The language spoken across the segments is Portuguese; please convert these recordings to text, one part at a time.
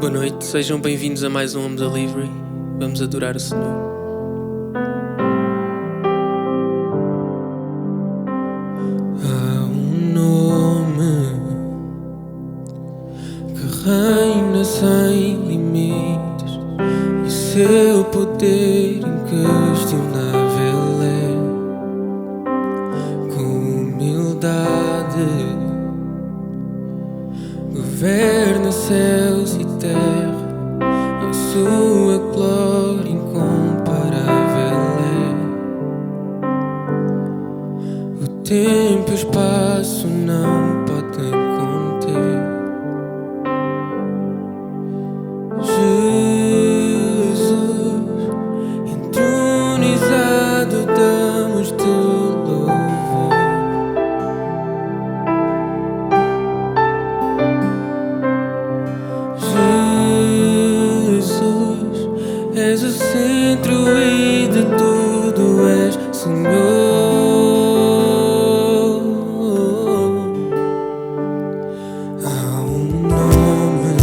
Boa noite, sejam bem-vindos a mais um Home Delivery. Vamos adorar o Senhor. Há um nome que reina sem limites e seu poder inquestionável é. Com humildade governa céus e terra, a sua glória incomparável é. O tempo e o espaço não podem conter Jesus, entronizado, damos-te louvor. És o centro e de tudo és Senhor. Há um nome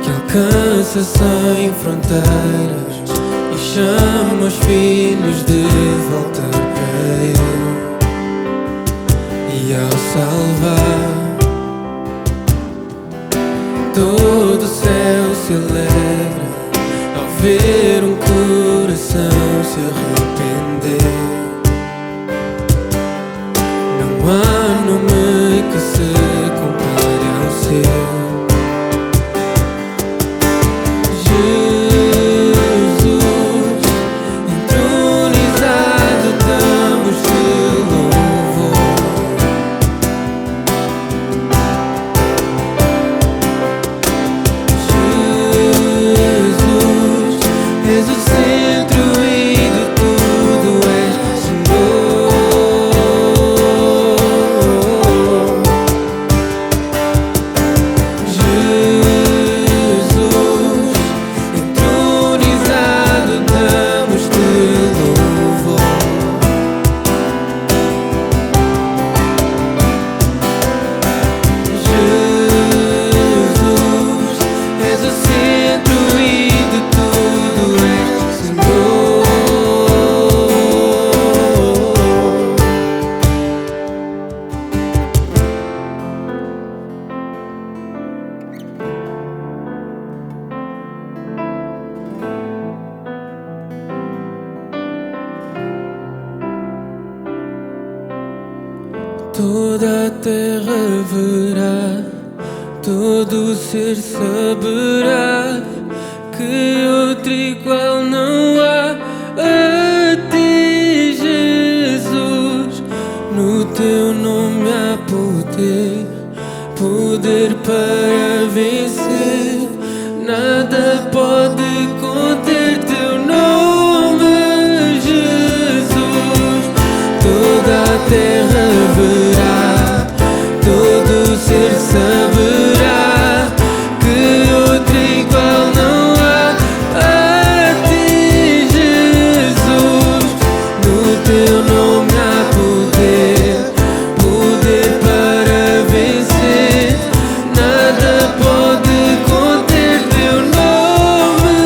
que alcança sem fronteiras e chama os filhos de volta para Ele. E ao salvar, todo o céu se alegra ao ver um coração se arrepender. Não há nome que se compare ao seu. Jesus, entronizado, damos-te louvor. És o centro e de tudo és Senhor. Jesus, entronizado, damos-te louvor. Jesus, és o centro e de tudo és Senhor. Toda a terra verá, todo ser saberá que outro igual não há a ti, Jesus. No teu nome há poder, poder para vencer. Nada pode conter teu nome, Jesus. Toda a terra verá, todo ser saberá que outro igual não há a ti, Jesus. No teu nome há poder, poder para vencer. Nada pode conter teu nome,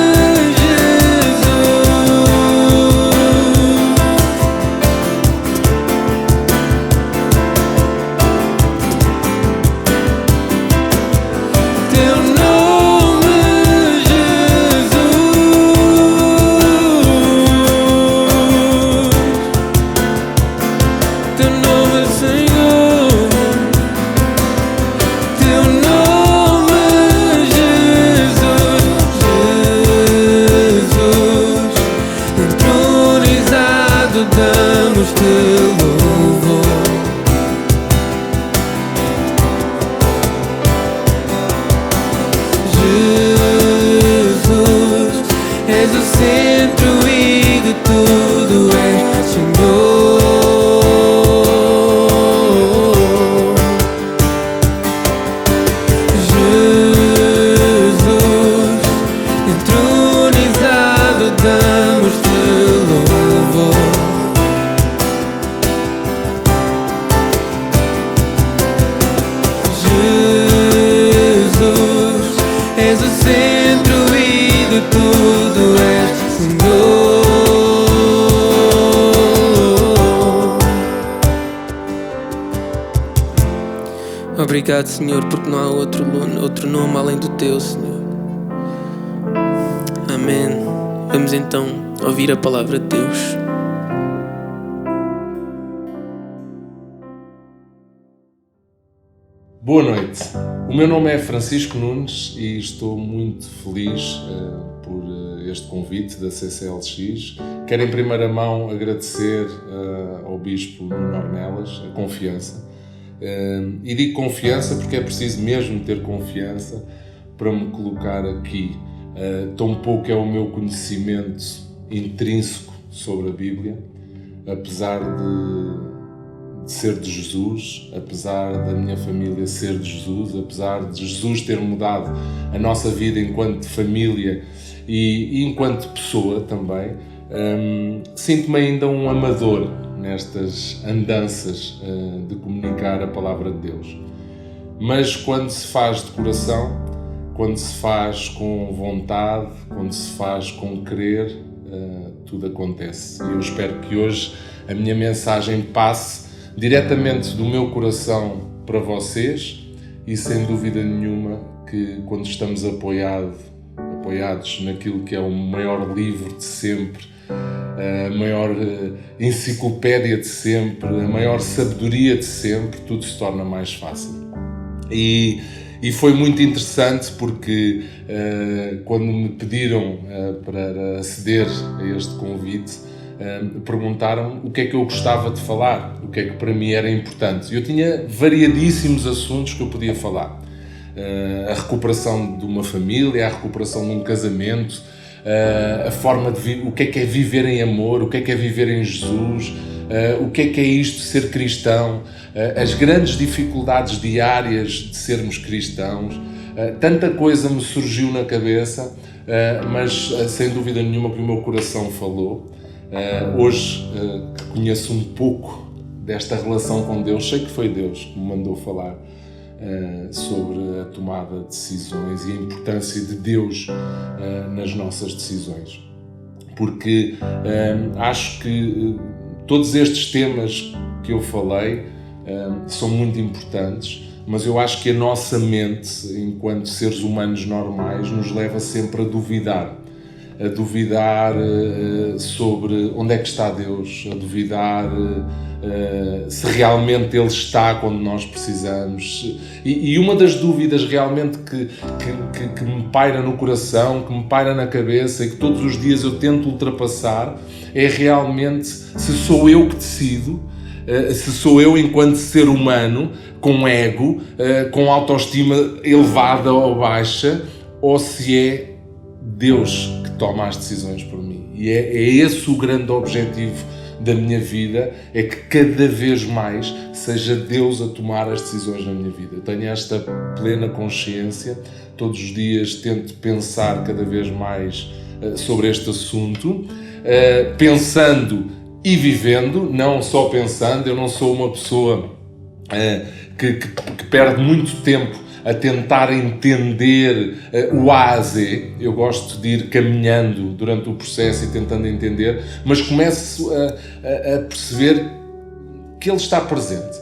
és o centro e de tudo és Senhor. Obrigado, Senhor, porque não há outro nome além do Teu, Senhor. Amém. Vamos então ouvir a palavra de Deus. Boa noite. O meu nome é Francisco Nunes e estou muito feliz por este convite da CCLX. Quero em primeira mão agradecer ao Bispo Nuno Ornelas a confiança. E digo confiança porque é preciso mesmo ter confiança para me colocar aqui. Tão pouco é o meu conhecimento intrínseco sobre a Bíblia, apesar de ser de Jesus, apesar da minha família ser de Jesus, apesar de Jesus ter mudado a nossa vida enquanto família e enquanto pessoa também, sinto-me ainda um amador nestas andanças de comunicar a palavra de Deus. Mas quando se faz de coração, quando se faz com vontade, quando se faz com querer, tudo acontece. E eu espero que hoje a minha mensagem passe diretamente do meu coração para vocês e sem dúvida nenhuma que quando estamos apoiados naquilo que é o maior livro de sempre, a maior enciclopédia de sempre, a maior sabedoria de sempre, tudo se torna mais fácil. E foi muito interessante porque quando me pediram para aceder a este convite, perguntaram-me o que é que eu gostava de falar, o que é que para mim era importante. Eu tinha variadíssimos assuntos que eu podia falar. A recuperação de uma família, a recuperação de um casamento, a forma de o que é viver em amor, o que é viver em Jesus, o que é isto de ser cristão, as grandes dificuldades diárias de sermos cristãos. Tanta coisa me surgiu na cabeça, mas sem dúvida nenhuma que o meu coração falou. Hoje que conheço um pouco desta relação com Deus, sei que foi Deus que me mandou falar sobre a tomada de decisões e a importância de Deus nas nossas decisões, porque acho que todos estes temas que eu falei são muito importantes, mas eu acho que a nossa mente, enquanto seres humanos normais, nos leva sempre a duvidar sobre onde é que está Deus, a duvidar se realmente Ele está quando nós precisamos. E uma das dúvidas realmente que me paira no coração, que me paira na cabeça e que todos os dias eu tento ultrapassar é realmente se sou eu que decido, se sou eu enquanto ser humano, com ego, com autoestima elevada ou baixa, ou se é Deus que toma as decisões por mim. E é esse o grande objetivo da minha vida, é que cada vez mais seja Deus a tomar as decisões na minha vida. Eu tenho esta plena consciência, todos os dias tento pensar cada vez mais sobre este assunto, pensando e vivendo, não só pensando. Eu não sou uma pessoa que perde muito tempo a tentar entender o A a Z. Eu gosto de ir caminhando durante o processo e tentando entender, mas começo a perceber que Ele está presente.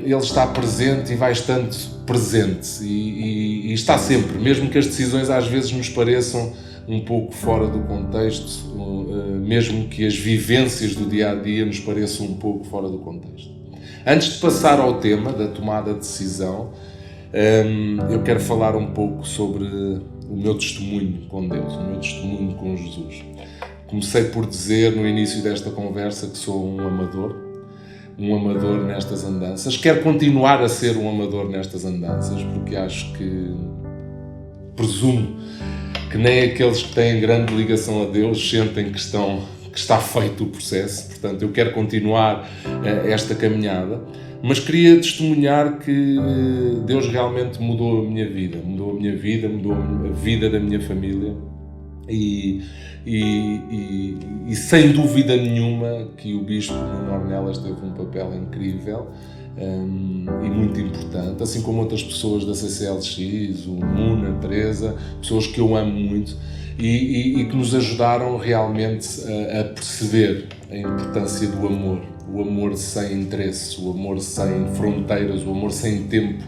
Ele está presente e vai estando presente e está sempre, mesmo que as decisões às vezes nos pareçam um pouco fora do contexto, mesmo que as vivências do dia-a-dia nos pareçam um pouco fora do contexto. Antes de passar ao tema da tomada de decisão, eu quero falar um pouco sobre o meu testemunho com Deus, o meu testemunho com Jesus. Comecei por dizer no início desta conversa que sou um amador nestas andanças. Quero continuar a ser um amador nestas andanças, porque acho que, presumo que nem aqueles que têm grande ligação a Deus sentem que está feito o processo. Portanto, eu quero continuar esta caminhada, mas queria testemunhar que Deus realmente mudou a minha vida, mudou a vida da minha família e sem dúvida nenhuma que o Bispo Nuno Ornelas teve um papel incrível e muito importante, assim como outras pessoas da CCLX, o Nuno, a Teresa, pessoas que eu amo muito e que nos ajudaram realmente a perceber a importância do amor, o amor sem interesse, o amor sem fronteiras, o amor sem tempo,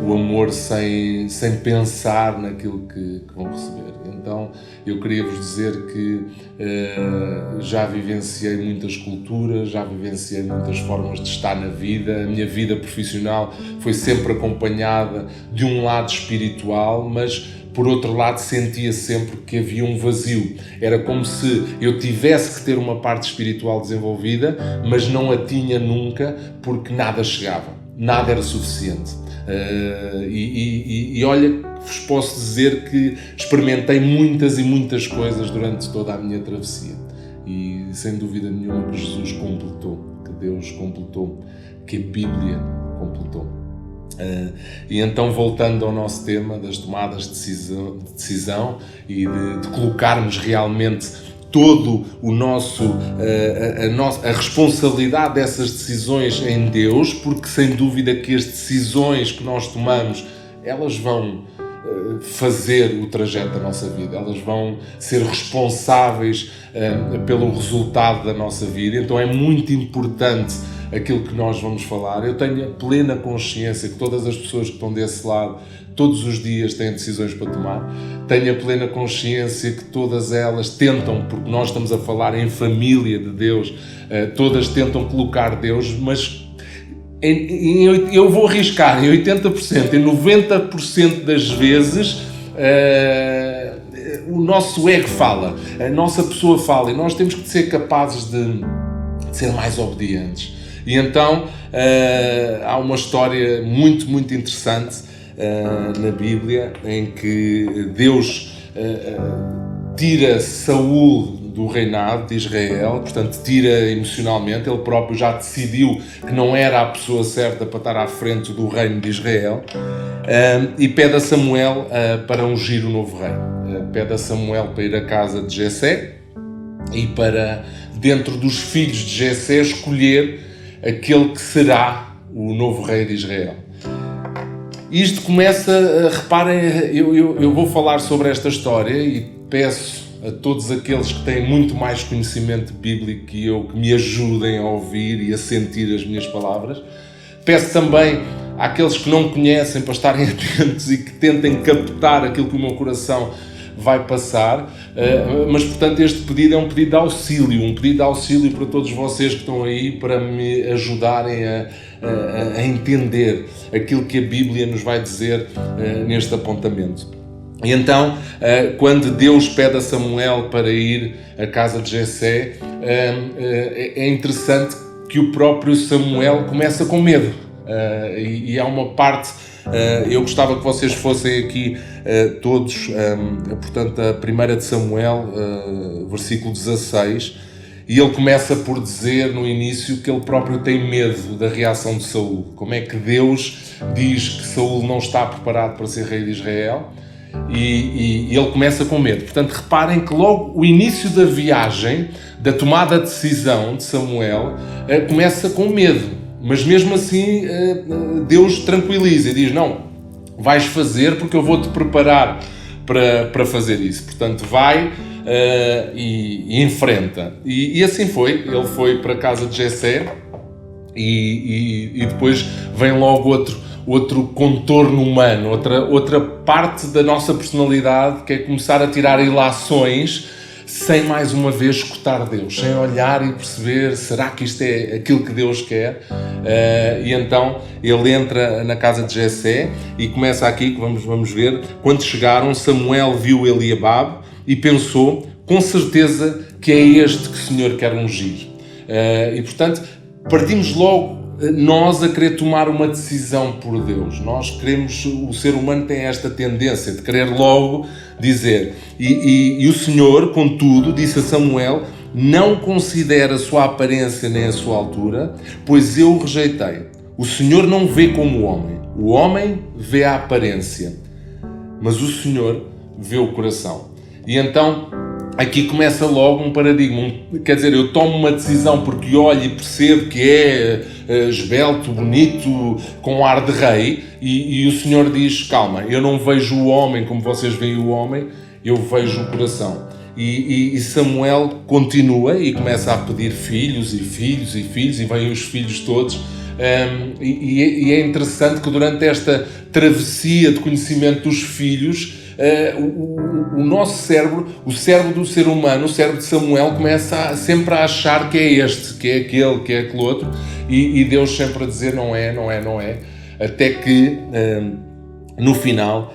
o amor sem pensar naquilo que vão receber. Então eu queria vos dizer que já vivenciei muitas culturas, já vivenciei muitas formas de estar na vida. A minha vida profissional foi sempre acompanhada de um lado espiritual, mas por outro lado sentia sempre que havia um vazio. Era como se eu tivesse que ter uma parte espiritual desenvolvida, mas não a tinha nunca, porque nada chegava, nada era suficiente. E olha, vos posso dizer que experimentei muitas e muitas coisas durante toda a minha travessia e sem dúvida nenhuma que Jesus completou, que Deus completou, que a Bíblia completou. E então, voltando ao nosso tema das tomadas de decisão e de colocarmos realmente todo o nosso, a responsabilidade dessas decisões em Deus, porque sem dúvida que as decisões que nós tomamos, elas vão fazer o trajeto da nossa vida, elas vão ser responsáveis pelo resultado da nossa vida. Então é muito importante aquilo que nós vamos falar. Eu tenho a plena consciência que todas as pessoas que estão desse lado todos os dias têm decisões para tomar. Tenho a plena consciência que todas elas tentam, porque nós estamos a falar em família de Deus, todas tentam colocar Deus, mas eu vou arriscar em 80%, em 90% das vezes o nosso ego fala, a nossa pessoa fala, e nós temos que ser capazes de ser mais obedientes. E então há uma história muito, muito interessante na Bíblia em que Deus tira Saúl do reinado de Israel, portanto tira emocionalmente, ele próprio já decidiu que não era a pessoa certa para estar à frente do reino de Israel, e pede a Samuel para ungir o novo rei. Pede a Samuel para ir à casa de Jessé e para, dentro dos filhos de Jessé, escolher aquele que será o novo rei de Israel. Isto começa, reparem, eu vou falar sobre esta história e peço a todos aqueles que têm muito mais conhecimento bíblico que eu, que me ajudem a ouvir e a sentir as minhas palavras. Peço também àqueles que não conhecem para estarem atentos e que tentem captar aquilo que o meu coração vai passar, mas portanto este pedido é um pedido de auxílio para todos vocês que estão aí, para me ajudarem a entender aquilo que a Bíblia nos vai dizer neste apontamento. E então, quando Deus pede a Samuel para ir à casa de Jessé, é interessante que o próprio Samuel começa com medo, e há uma parte. Eu gostava que vocês fossem aqui todos, portanto, a 1 de Samuel, versículo 16, e ele começa por dizer no início que ele próprio tem medo da reação de Saúl. Como é que Deus diz que Saúl não está preparado para ser rei de Israel? E ele começa com medo. Portanto, reparem que logo o início da viagem, da tomada de decisão de Samuel, começa com medo. Mas mesmo assim Deus tranquiliza e diz, não, vais fazer porque eu vou-te preparar para fazer isso. Portanto, vai e enfrenta. E assim foi. Ele foi para a casa de Jessé e depois vem logo outro contorno humano, outra parte da nossa personalidade, que é começar a tirar ilações sem mais uma vez escutar Deus, sem olhar e perceber, será que isto é aquilo que Deus quer? E então ele entra na casa de Jessé e começa aqui, que vamos ver, quando chegaram, Samuel viu Eliababe e pensou, com certeza que é este que o Senhor quer ungir. E portanto, partimos logo nós a querer tomar uma decisão por Deus. Nós queremos, o ser humano tem esta tendência de querer logo dizer. E o Senhor, contudo, disse a Samuel, não considera a sua aparência nem a sua altura, pois eu o rejeitei. O Senhor não vê como o homem vê a aparência, mas o Senhor vê o coração. E então aqui começa logo um paradigma. Quer dizer, eu tomo uma decisão porque olho e percebo que é esbelto, bonito, com ar de rei, e o Senhor diz, calma, eu não vejo o homem como vocês veem o homem, eu vejo o coração. E Samuel continua e começa a pedir filhos, e vêm os filhos todos. E é interessante que durante esta travessia de conhecimento dos filhos, o nosso cérebro, o cérebro do ser humano, o cérebro de Samuel, começa sempre a achar que é este, que é aquele, que é aquele outro, e Deus sempre a dizer não é, até que no final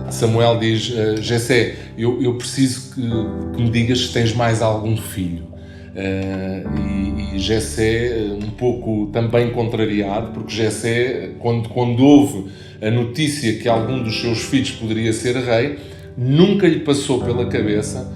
Samuel diz, Jessé, eu preciso que me digas se tens mais algum filho. E Jessé, um pouco também contrariado, porque Jessé, quando houve a notícia que algum dos seus filhos poderia ser rei, nunca lhe passou pela cabeça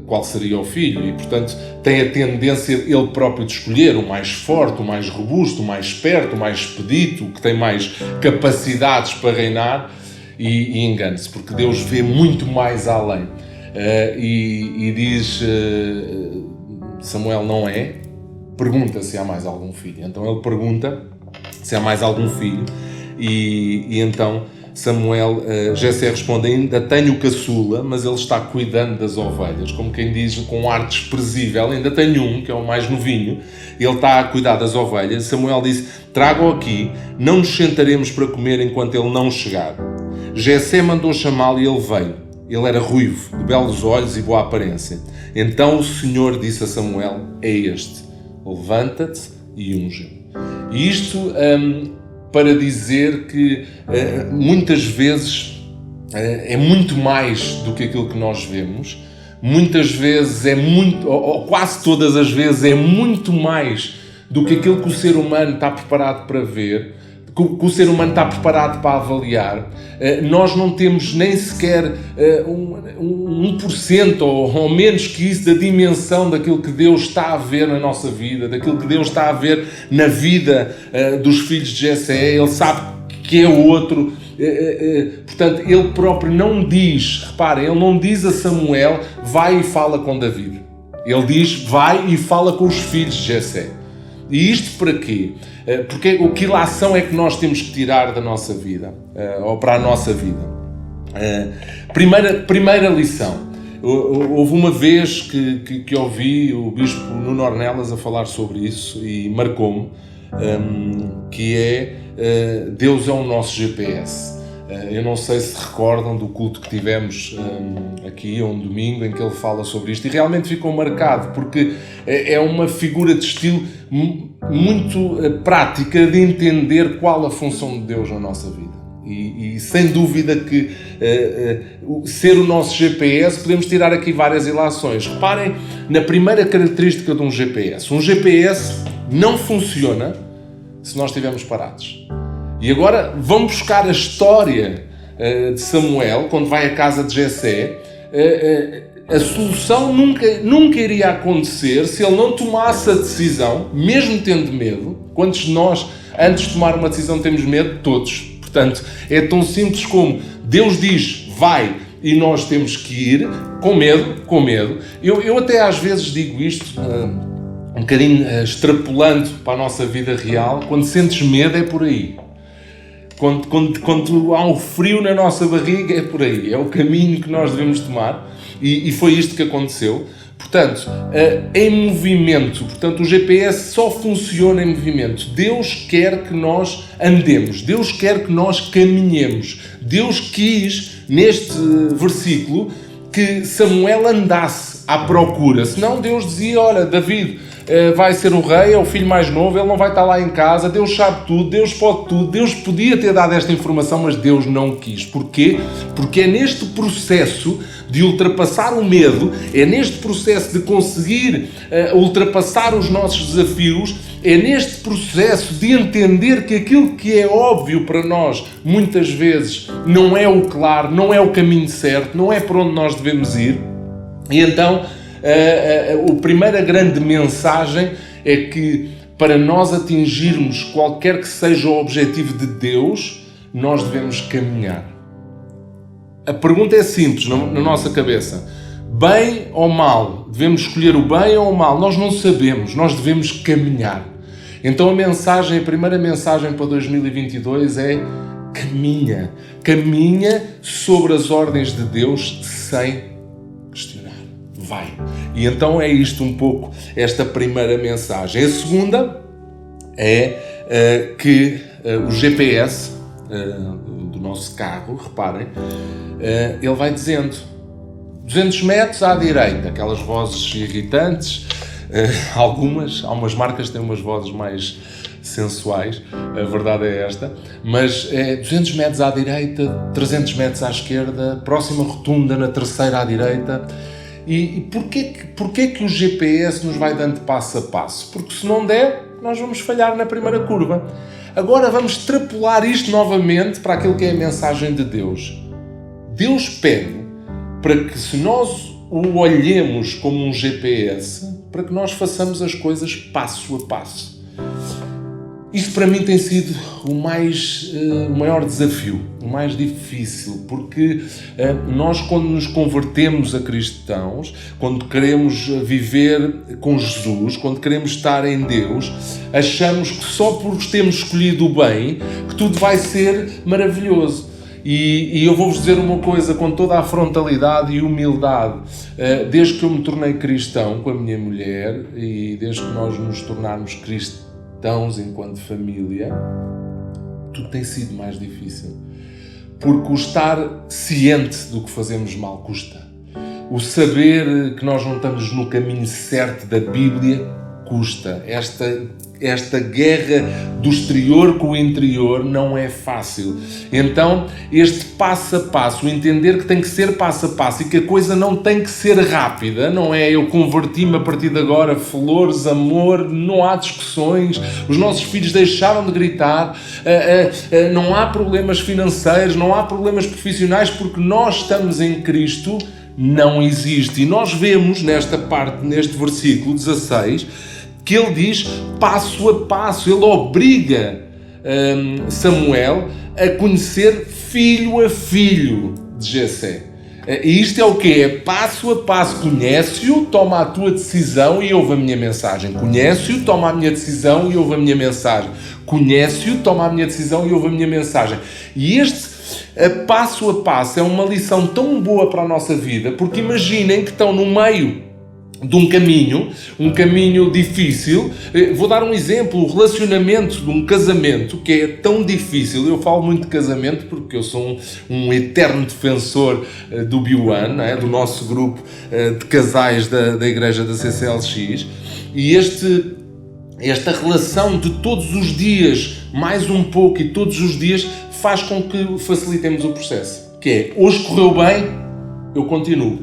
qual seria o filho, e portanto tem a tendência ele próprio de escolher o mais forte, o mais robusto, o mais esperto, o mais expedito, o que tem mais capacidades para reinar, e engana-se, porque Deus vê muito mais além. E diz, Samuel não é, pergunta se há mais algum filho. Então ele pergunta se há mais algum filho, e então Jessé responde, ainda tenho caçula, mas ele está cuidando das ovelhas, como quem diz, com um ar desprezível, ainda tenho um, que é o mais novinho, ele está a cuidar das ovelhas. Samuel disse, traga-o aqui, não nos sentaremos para comer enquanto ele não chegar. Jessé mandou chamá-lo e ele veio. Ele era ruivo, de belos olhos e boa aparência. Então o Senhor disse a Samuel, é este, levanta-te e unge-o. E isto para dizer que muitas vezes é muito mais do que aquilo que nós vemos. Muitas vezes ou quase todas as vezes é muito mais do que aquilo que o ser humano está preparado para ver, que o ser humano está preparado para avaliar. Nós não temos nem sequer 1% ou menos que isso da dimensão daquilo que Deus está a ver na nossa vida, daquilo que Deus está a ver na vida dos filhos de Jessé. Ele sabe que é o outro. Portanto, ele próprio não diz, reparem, ele não diz a Samuel, vai e fala com David. Ele diz, vai e fala com os filhos de Jessé. E isto para quê? Porque que ilação é que nós temos que tirar da nossa vida, ou para a nossa vida? Primeira lição. Houve uma vez que ouvi o Bispo Nuno Ornelas a falar sobre isso e marcou-me, que é Deus é o nosso GPS. Eu não sei se recordam do culto que tivemos aqui, um domingo, em que ele fala sobre isto, e realmente ficou marcado, porque é uma figura de estilo muito prática de entender qual a função de Deus na nossa vida. E sem dúvida que ser o nosso GPS, podemos tirar aqui várias ilações. Reparem na primeira característica de um GPS. Um GPS não funciona se nós estivermos parados. E agora vamos buscar a história de Samuel, quando vai à casa de Jessé. A solução nunca iria acontecer se ele não tomasse a decisão, mesmo tendo medo. Quantos de nós, antes de tomar uma decisão, temos medo? Todos. Portanto, é tão simples como Deus diz, vai, e nós temos que ir com medo. Eu até às vezes digo isto, um bocadinho extrapolando para a nossa vida real, quando sentes medo é por aí. Quando há um frio na nossa barriga, é por aí. É o caminho que nós devemos tomar. E foi isto que aconteceu. Portanto, em movimento. Portanto, o GPS só funciona em movimento. Deus quer que nós andemos. Deus quer que nós caminhemos. Deus quis, neste versículo, que Samuel andasse à procura. Senão Deus dizia, olha, David vai ser o rei, é o filho mais novo, ele não vai estar lá em casa, Deus sabe tudo, Deus pode tudo, Deus podia ter dado esta informação, mas Deus não quis. Porquê? Porque é neste processo de ultrapassar o medo, é neste processo de conseguir ultrapassar os nossos desafios, é neste processo de entender que aquilo que é óbvio para nós, muitas vezes, não é o claro, não é o caminho certo, não é para onde nós devemos ir. E então, a primeira grande mensagem é que para nós atingirmos qualquer que seja o objetivo de Deus, nós devemos caminhar. a pergunta é simples na nossa cabeça. Bem ou mal? Devemos escolher o bem ou o mal? Nós não sabemos, nós devemos caminhar. Então a primeira mensagem para 2022 é caminha sobre as ordens de Deus sem questionar. Vai. E então é isto um pouco, esta primeira mensagem. A segunda é que o GPS do nosso carro, reparem, ele vai dizendo 200 metros à direita, aquelas vozes irritantes, algumas marcas têm umas vozes mais sensuais, a verdade é esta, mas 200 metros à direita, 300 metros à esquerda, próxima rotunda na terceira à direita. E porquê que o GPS nos vai dando passo a passo? Porque se não der, nós vamos falhar na primeira curva. Agora vamos extrapolar isto novamente para aquilo que é a mensagem de Deus. Deus pede para que, se nós o olhemos como um GPS, para que nós façamos as coisas passo a passo. Isto para mim tem sido o maior desafio, o mais difícil, porque nós, quando nos convertemos a cristãos, quando queremos viver com Jesus, quando queremos estar em Deus, achamos que só por termos escolhido o bem, que tudo vai ser maravilhoso. E eu vou-vos dizer uma coisa com toda a frontalidade e humildade. Desde que eu me tornei cristão com a minha mulher e desde que nós nos tornarmos cristãos enquanto família, tudo tem sido mais difícil. Porque o estar ciente do que fazemos mal custa. O saber que nós não estamos no caminho certo da Bíblia custa. Esta guerra do exterior com o interior não é fácil. Então, este passo a passo, o entender que tem que ser passo a passo e que a coisa não tem que ser rápida, não é eu converti-me a partir de agora, flores, amor, não há discussões, os nossos filhos deixaram de gritar, não há problemas financeiros, não há problemas profissionais, porque nós estamos em Cristo, não existe. E nós vemos nesta parte, neste versículo 16, que ele diz passo a passo, ele obriga Samuel a conhecer filho a filho de Jessé. E isto é o quê? É passo a passo. Conhece-o, toma a tua decisão e ouve a minha mensagem. Conhece-o, toma a minha decisão e ouve a minha mensagem. Conhece-o, toma a minha decisão e ouve a minha mensagem. E este passo a passo é uma lição tão boa para a nossa vida, porque imaginem que estão no meio de um caminho difícil. Vou dar um exemplo, o relacionamento de um casamento que é tão difícil. Eu falo muito de casamento porque eu sou um eterno defensor do B1, não é? Do nosso grupo de casais da igreja da CCLX, e esta relação de todos os dias, mais um pouco e todos os dias, faz com que facilitemos o processo, que é, hoje correu bem, eu continuo.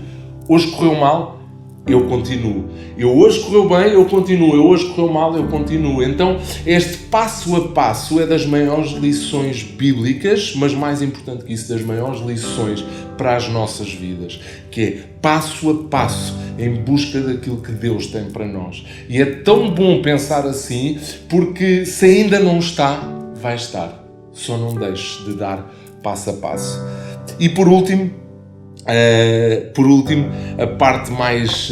Hoje correu mal, eu continuo. Hoje correu bem, eu continuo. Hoje correu mal, eu continuo. Então, este passo a passo é das maiores lições bíblicas, mas mais importante que isso, das maiores lições para as nossas vidas, que é passo a passo em busca daquilo que Deus tem para nós. E é tão bom pensar assim, porque se ainda não está, vai estar. Só não deixes de dar passo a passo. E por último, a parte mais,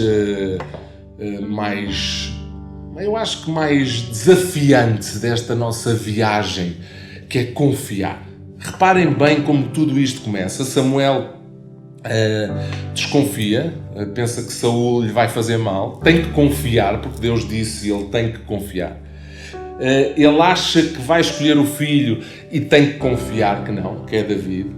eu acho que mais desafiante desta nossa viagem, que é confiar. Reparem bem como tudo isto começa. Samuel desconfia, pensa que Saul lhe vai fazer mal, tem que confiar, porque Deus disse e ele tem que confiar. Ele acha que vai escolher o filho e tem que confiar que não, que é David.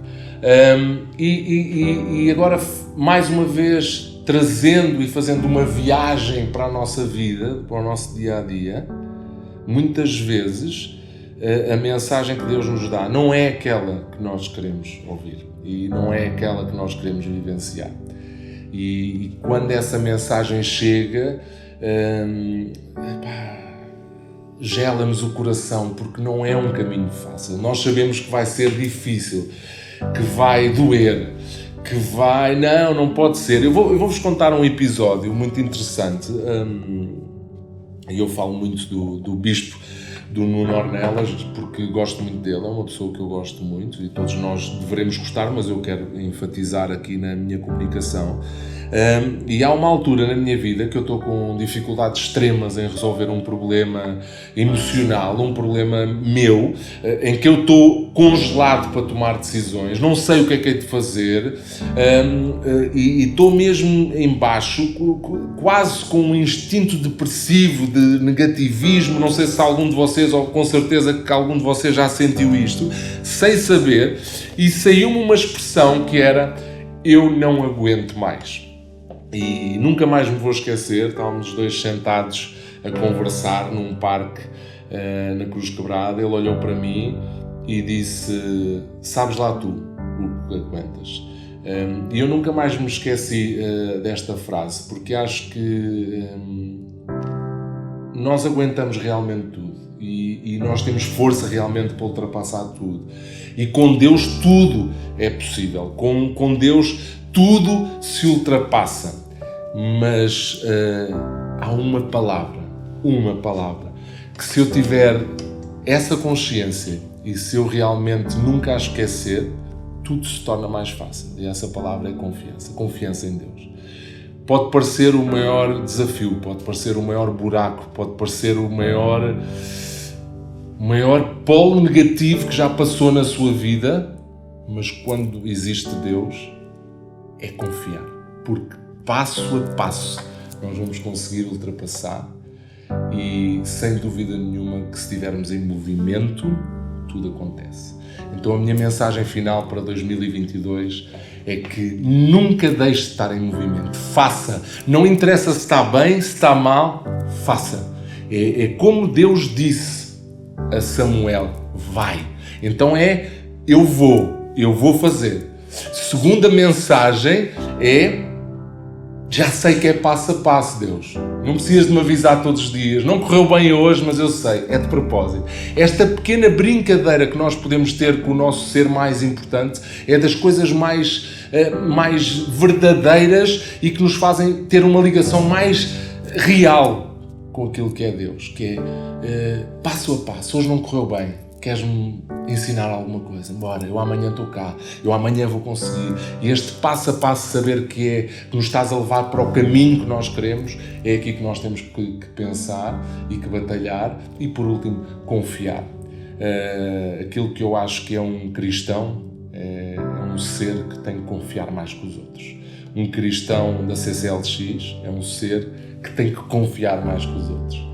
E agora, mais uma vez, trazendo e fazendo uma viagem para a nossa vida, para o nosso dia-a-dia, muitas vezes a mensagem que Deus nos dá não é aquela que nós queremos ouvir e não é aquela que nós queremos vivenciar. E quando essa mensagem chega, gela-nos o coração, porque não é um caminho fácil. Nós sabemos que vai ser difícil, que vai doer, que vai... Não pode ser. Eu vou-vos contar um episódio muito interessante. E eu falo muito do bispo do Nuno Ornelas, porque gosto muito dele, é uma pessoa que eu gosto muito e todos nós devemos gostar, mas eu quero enfatizar aqui na minha comunicação. E há uma altura na minha vida que eu estou com dificuldades extremas em resolver um problema emocional, um problema meu, em que eu estou congelado para tomar decisões, não sei o que é de fazer, e estou mesmo em baixo, quase com um instinto depressivo, de negativismo. Não sei se algum de vocês, ou com certeza que algum de vocês já sentiu isto, sem saber, e saiu-me uma expressão que era: eu não aguento mais. E nunca mais me vou esquecer, estávamos os dois sentados a conversar num parque na Cruz Quebrada. Ele olhou para mim e disse: sabes lá tu o que aguentas. E eu nunca mais me esqueci desta frase, porque acho que nós aguentamos realmente tudo e nós temos força realmente para ultrapassar tudo. E com Deus tudo é possível, com Deus tudo se ultrapassa. Mas há uma palavra, que se eu tiver essa consciência e se eu realmente nunca a esquecer, tudo se torna mais fácil. E essa palavra é confiança em Deus. Pode parecer o maior desafio, pode parecer o maior buraco, pode parecer o maior polo negativo que já passou na sua vida, mas quando existe Deus, é confiar, porque passo a passo nós vamos conseguir ultrapassar, e sem dúvida nenhuma que se estivermos em movimento, tudo acontece. Então a minha mensagem final para 2022 é que nunca deixe de estar em movimento. Faça. Não interessa se está bem, se está mal, faça. É como Deus disse a Samuel: vai. Então eu vou fazer. Segunda mensagem é: já sei que é passo a passo, Deus. Não precisas de me avisar todos os dias. Não correu bem hoje, mas eu sei, é de propósito. Esta pequena brincadeira que nós podemos ter com o nosso ser mais importante é das coisas mais verdadeiras e que nos fazem ter uma ligação mais real com aquilo que é Deus, que é passo a passo. Hoje não correu bem. Queres-me ensinar alguma coisa? Bora, eu amanhã estou cá, eu amanhã vou conseguir. E este passo a passo, saber que nos estás a levar para o caminho que nós queremos, é aqui que nós temos que pensar e que batalhar. E por último, confiar. Aquilo que eu acho que é um cristão é um ser que tem que confiar mais que os outros. Um cristão da CCLX é um ser que tem que confiar mais que os outros.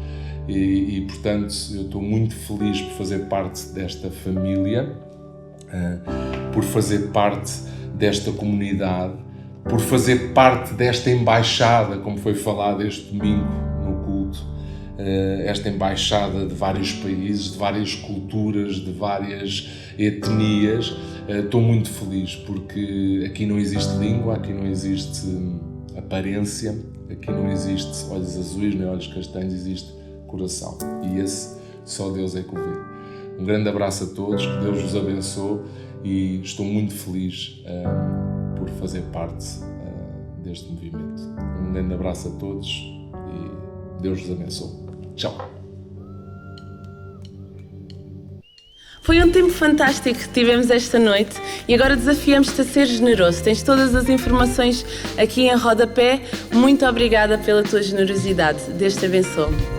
E portanto, eu estou muito feliz por fazer parte desta família, por fazer parte desta comunidade, por fazer parte desta embaixada, como foi falado este domingo no culto, esta embaixada de vários países, de várias culturas, de várias etnias. Estou muito feliz porque aqui não existe língua, aqui não existe aparência, aqui não existe olhos azuis nem olhos castanhos, existe coração, e esse só Deus é que o vê. Um grande abraço a todos, que Deus vos abençoe, e estou muito feliz por fazer parte deste movimento. Um grande abraço a todos e Deus vos abençoe. Tchau! Foi um tempo fantástico que tivemos esta noite e agora desafiamos-te a ser generoso. Tens todas as informações aqui em rodapé. Muito obrigada pela tua generosidade. Deus te abençoe.